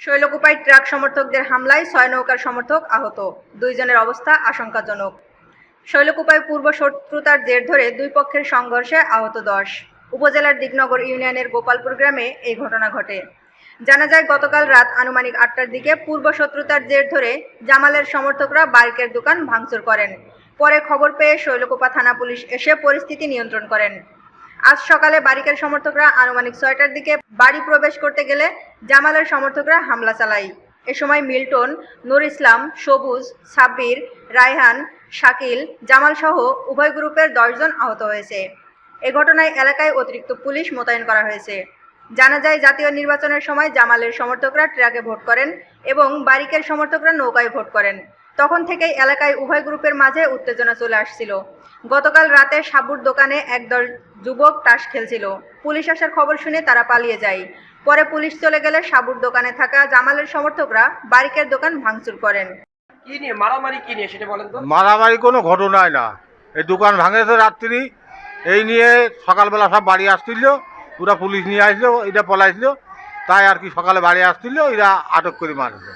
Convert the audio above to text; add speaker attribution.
Speaker 1: শৈলকুপায় truck সমর্থকদের হামলায় ৬ নৌকার সমর্থক আহত, ২ জনের অবস্থা আশঙ্কাজনক। শৈলকুপায় পূর্ব শত্রুতার জের ধরে দুই পক্ষের সংঘর্ষে আহত ১০। উপজেলার দিকনগর ইউনিয়নের গোপালপুর গ্রামে এই ঘটনা ঘটে। জানা যায়, গতকাল রাত আনুমানিক ৮টার দিকে পূর্ব শত্রুতার জের ধরে জামালের সমর্থকরা বাইকের দোকান ভাঙচুর করেন। পরে খবর পেয়ে শৈলকুপা থানা পুলিশ এসে পরিস্থিতি নিয়ন্ত্রণ করেন। আজ সকালে বারিকের সমর্থকরা আনুমানিক ৬টার দিকে বাড়ি প্রবেশ করতে গেলে জামালের সমর্থকরা হামলা চালায়। এ সময় মিল্টন, নূর ইসলাম, সবুজ, সাব্বির, রায়হান, শাকিল, জামাল সহ উভয় গ্রুপের ১০ জন আহত হয়েছে। এ ঘটনায় এলাকায় অতিরিক্ত পুলিশ মোতায়েন করা হয়েছে। জানা যায়, জাতীয় নির্বাচনের সময় জামালের সমর্থকরা ট্রাকে ভোট করেন এবং বারিকের সমর্থকরা নৌকায় ভোট করেন। তখন থেকেই এলাকায় উভয় গ্রুপের মাঝে উত্তেজনা চলে আসছিল। গতকাল রাতে সাবুর দোকানে একদল যুবক তাস খেলছিল। পুলিশ আসার খবর শুনে তারা পালিয়ে যায়। পরে পুলিশ চলে গেলে সাবুর দোকানে থাকা জামালের সমর্থকরা বারিকের দোকান ভাঙচুর করেন।
Speaker 2: কি নিয়ে মারামারি, কি নিয়ে সেটা বলেন তো।
Speaker 3: মারামারি কোনো ঘটনাই না, এই দোকান ভাঙেছে রাত্রি, এই নিয়ে সকালবেলা সব বাড়ি আসছিল, পুরা পুলিশ নিয়ে আসলো, এটা পলাইছিল, তাই আর কি সকালে বাড়ি আসছিল, এরা আটক করে মারলো।